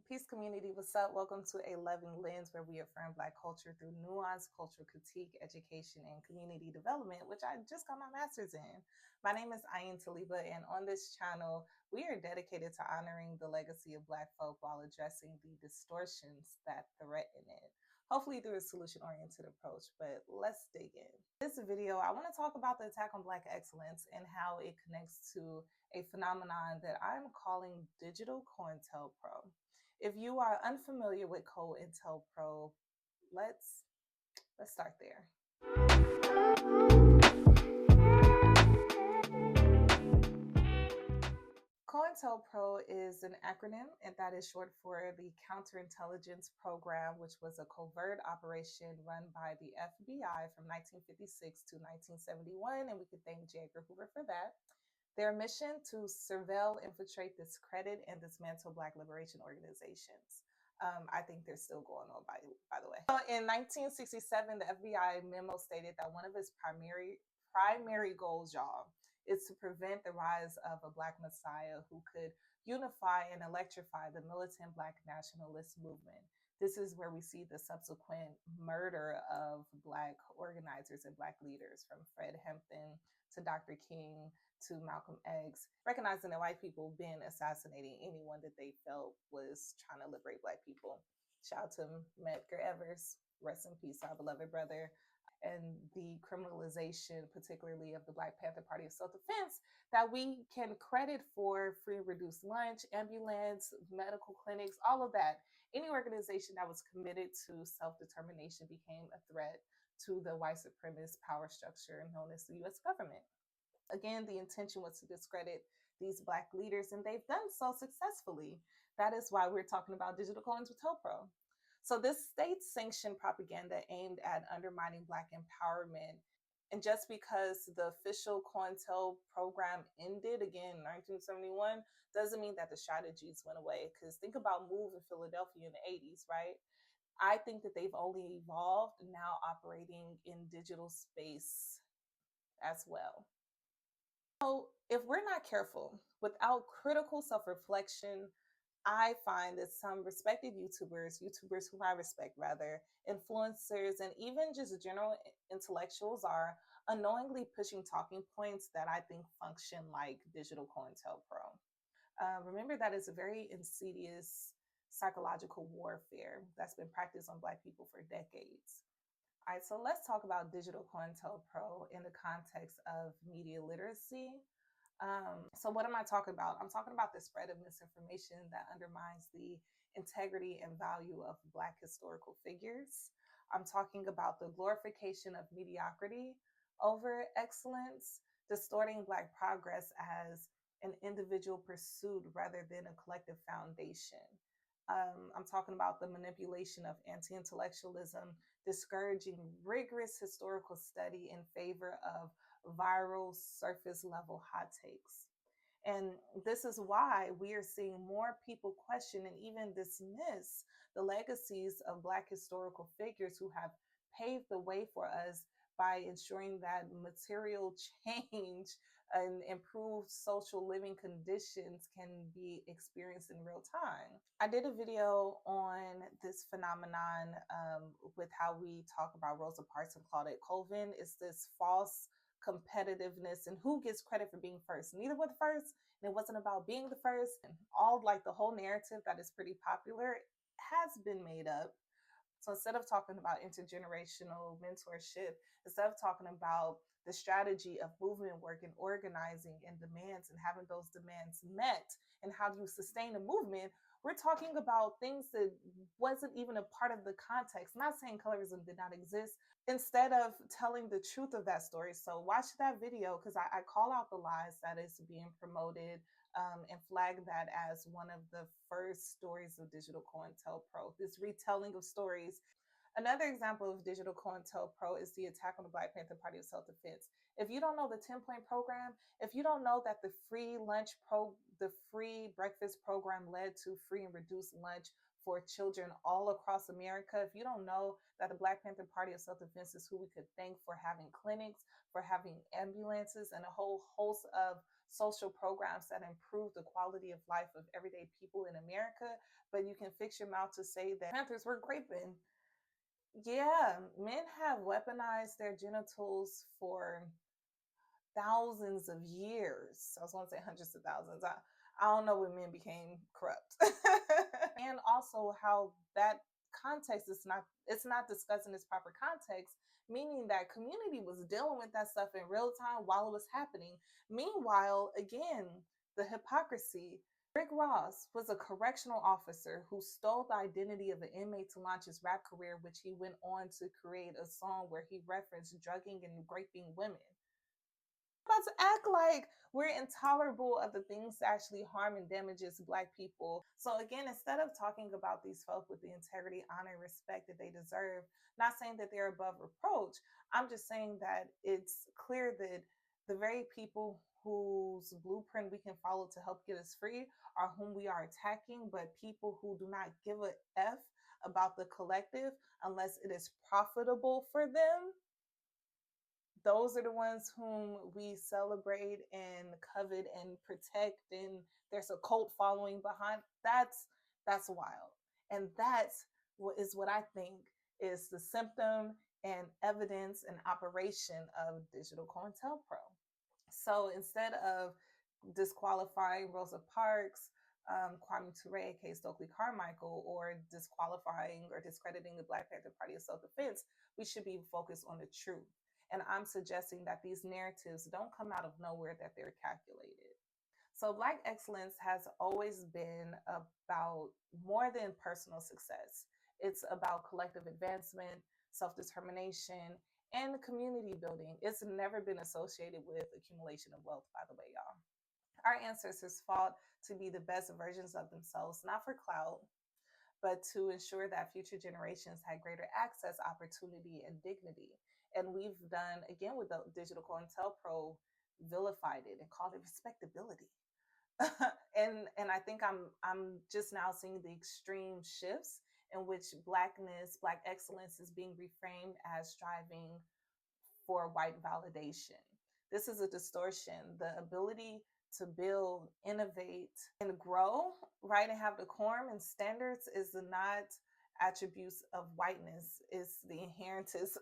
Peace community, what's up? Welcome to A Loving Lens, where we affirm Black culture through nuance, cultural critique, education, and community development, which I just got my master's in. My name is Ayin Taliba, and on this channel, we are dedicated to honoring the legacy of Black folk while addressing the distortions that threaten it. Hopefully through a solution-oriented approach, but let's dig in. This video, I want to talk about the attack on Black excellence and how it connects to a phenomenon that I'm calling Digital COINTELPRO. If you are unfamiliar with COINTELPRO, let's start there. COINTELPRO is an acronym, and that is short for the Counterintelligence Program, which was a covert operation run by the FBI from 1956 to 1971, and we could thank J. Edgar Hoover for that. Their mission to surveil, infiltrate, discredit, and dismantle Black liberation organizations. I think they're still going on, by the way. So in 1967, the FBI memo stated that one of its primary goals, y'all, is to prevent the rise of a Black messiah who could unify and electrify the militant Black nationalist movement. This is where we see the subsequent murder of Black organizers and Black leaders, from Fred Hampton to Dr. King to Malcolm X, recognizing that white people been assassinating anyone that they felt was trying to liberate Black people. Shout out to Medgar Evers, rest in peace, our beloved brother. And the criminalization, particularly of the Black Panther Party of Self-Defense, that we can credit for free and reduced lunch, ambulance, medical clinics, all of that. Any organization that was committed to self-determination became a threat to the white supremacist power structure known as the U.S. government. Again, the intention was to discredit these Black leaders, and they've done so successfully. That is why we're talking about Digital COINTELPRO. So this state-sanctioned propaganda aimed at undermining Black empowerment. And just because the official COINTEL program ended again in 1971 doesn't mean that the strategies went away. Because think about Move in Philadelphia in the 80s, right? I think that they've only evolved, now operating in digital space as well. So if we're not careful, without critical self-reflection, I find that some respected YouTubers whom I respect rather, influencers, and even just general intellectuals are unknowingly pushing talking points that I think function like Digital COINTELPRO. Remember that it's a very insidious psychological warfare that's been practiced on Black people for decades. All right, so let's talk about Digital COINTELPRO in the context of media literacy. So what am I talking about? I'm talking about the spread of misinformation that undermines the integrity and value of Black historical figures. I'm talking about the glorification of mediocrity over excellence, distorting Black progress as an individual pursuit rather than a collective foundation. I'm talking about the manipulation of anti-intellectualism, discouraging rigorous historical study in favor of viral surface level hot takes. And this is why we are seeing more people question and even dismiss the legacies of Black historical figures who have paved the way for us by ensuring that material change and improved social living conditions can be experienced in real time. I did a video on this phenomenon with how we talk about Rosa Parks and Claudette Colvin. It's this false competitiveness and who gets credit for being first. Neither were the first, and it wasn't about being the first. And all like the whole narrative that is pretty popular has been made up. So instead of talking about intergenerational mentorship, instead of talking about the strategy of movement work and organizing and demands and having those demands met and how do you sustain a movement, we're talking about things that wasn't even a part of the context. I'm not saying colorism did not exist, instead of telling the truth of that story. So watch that video because I call out the lies that is being promoted and flag that as one of the first stories of Digital COINTELPRO, this retelling of stories. Another example of Digital COINTELPRO is the attack on the Black Panther Party of Self-Defense. If you don't know the 10-point program, if you don't know that the free breakfast program led to free and reduced lunch for children all across America, if you don't know that the Black Panther Party of Self-Defense is who we could thank for having clinics, for having ambulances, and a whole host of social programs that improve the quality of life of everyday people in America, but you can fix your mouth to say that Panthers were raping. Yeah, men have weaponized their genitals for thousands of years. I was going to say hundreds of thousands. I don't know when men became corrupt. And also how that context is not, it's not discussed in its proper context, meaning that community was dealing with that stuff in real time while it was happening. Meanwhile, again, the hypocrisy. Rick Ross was a correctional officer who stole the identity of an inmate to launch his rap career, which he went on to create a song where he referenced drugging and raping women. About to act like we're intolerable of the things that actually harm and damages Black people. So again, instead of talking about these folk with the integrity, honor, and respect that they deserve, not saying that they're above reproach, I'm just saying that it's clear that the very people whose blueprint we can follow to help get us free are whom we are attacking, but people who do not give a F about the collective unless it is profitable for them, those are the ones whom we celebrate and covet and protect, and there's a cult following behind. That's wild, and that's what is what I think is the symptom and evidence and operation of Digital COINTELPRO. So instead of disqualifying Rosa Parks, Kwame Ture, aka Stokely Carmichael, or disqualifying or discrediting the Black Panther Party of Self-Defense, we should be focused on the truth. And I'm suggesting that these narratives don't come out of nowhere, that they're calculated. So Black excellence has always been about more than personal success. It's about collective advancement, self-determination, and community building. It's never been associated with accumulation of wealth, by the way, y'all. Our ancestors fought to be the best versions of themselves, not for clout, but to ensure that future generations had greater access, opportunity, and dignity. And we've done, again, with the Digital COINTELPRO, vilified it and called it respectability. And I think I'm just now seeing the extreme shifts in which Blackness, Black excellence is being reframed as striving for white validation. This is a distortion. The ability to build, innovate, and grow, right, and have decorum and standards is not attributes of whiteness. It's the inheritance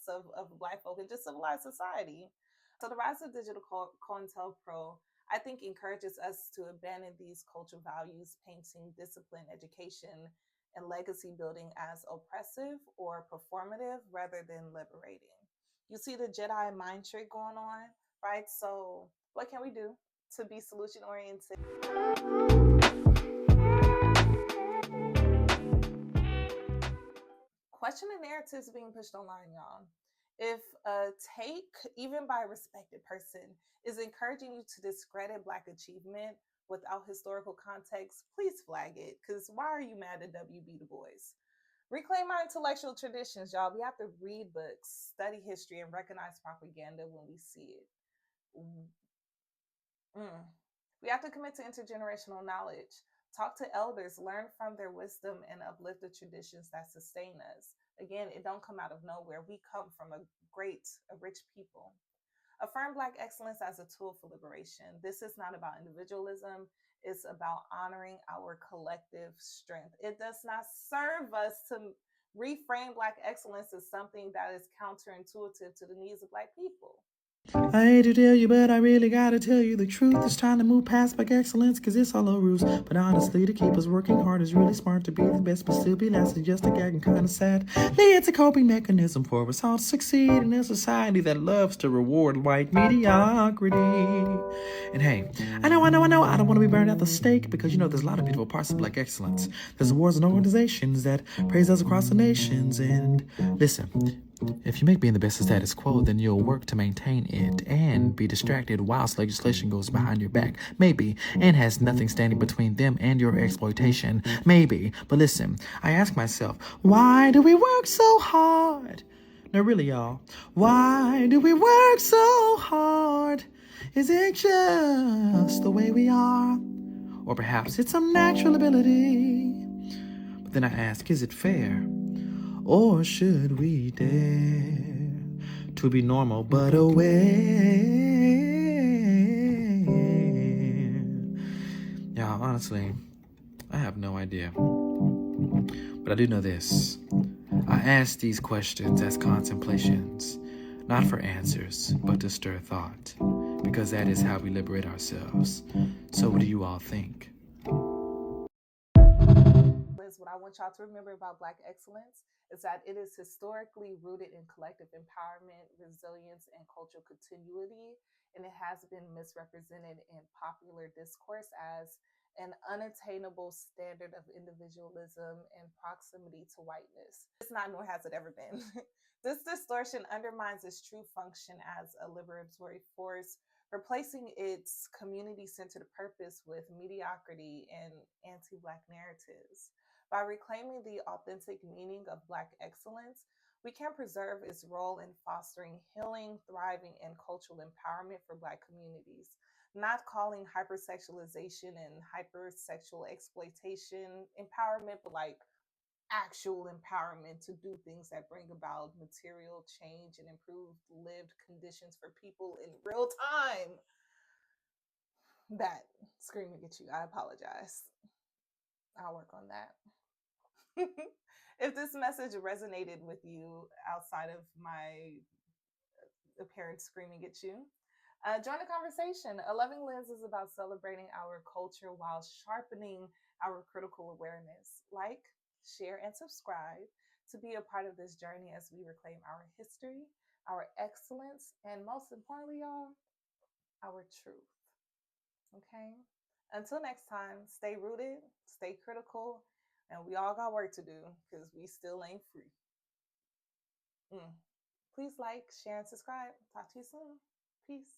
of Black folk and just civilized society. So the rise of Digital COINTELPRO, I think, encourages us to abandon these cultural values, painting discipline, education, and legacy building as oppressive or performative rather than liberating. You see the Jedi mind trick going on, right? So what can we do to be solution oriented? Question the narratives being pushed online, y'all. If a take, even by a respected person, is encouraging you to discredit Black achievement without historical context, please flag it. Because why are you mad at W.B. Du Bois? Reclaim our intellectual traditions, y'all. We have to read books, study history, and recognize propaganda when we see it. Mm. We have to commit to intergenerational knowledge. Talk to elders, learn from their wisdom, and uplift the traditions that sustain us. Again, it don't come out of nowhere. We come from a rich people. Affirm Black excellence as a tool for liberation. This is not about individualism. It's about honoring our collective strength. It does not serve us to reframe Black excellence as something that is counterintuitive to the needs of Black people. I hate to tell you, but I really gotta tell you the truth. It's time to move past Black excellence, cause it's all a ruse. But honestly, to keep us working hard is really smart. To be the best, but still be last is just a gag and kinda sad. It's a coping mechanism for us all to succeed in a society that loves to reward white mediocrity. And hey, I know, I don't want to be burned at the stake, because you know there's a lot of beautiful parts of Black excellence. There's awards and organizations that praise us across the nations. And listen, if you make being the best the status quo, then you'll work to maintain it and be distracted whilst legislation goes behind your back. Maybe, and has nothing standing between them and your exploitation. Maybe, but listen, I ask myself, why do we work so hard? No, really, y'all, why do we work so hard? Is it just the way we are? Or perhaps it's some natural ability? But then I ask, is it fair? Or should we dare to be normal but aware? Honestly, I have no idea. But I do know this. I ask these questions as contemplations, not for answers, but to stir thought, because that is how we liberate ourselves. So, what do you all think? Is what I want y'all to remember about Black excellence is that it is historically rooted in collective empowerment, resilience, and cultural continuity, and it has been misrepresented in popular discourse as an unattainable standard of individualism and proximity to whiteness. It's not, nor has it ever been. This distortion undermines its true function as a liberatory force, replacing its community centered purpose with mediocrity and anti Black narratives. By reclaiming the authentic meaning of Black excellence, we can preserve its role in fostering healing, thriving, and cultural empowerment for Black communities. Not calling hypersexualization and hypersexual exploitation empowerment, but like actual empowerment to do things that bring about material change and improve lived conditions for people in real time. That screaming at you, I apologize. I'll work on that. If this message resonated with you outside of my apparent screaming at you, join the conversation. A Loving Lens is about celebrating our culture while sharpening our critical awareness. Like, share, and subscribe to be a part of this journey as we reclaim our history, our excellence, and most importantly, y'all, our truth. Okay? Until next time, stay rooted, stay critical, and we all got work to do because we still ain't free. Mm. Please like, share, and subscribe. Talk to you soon. Peace.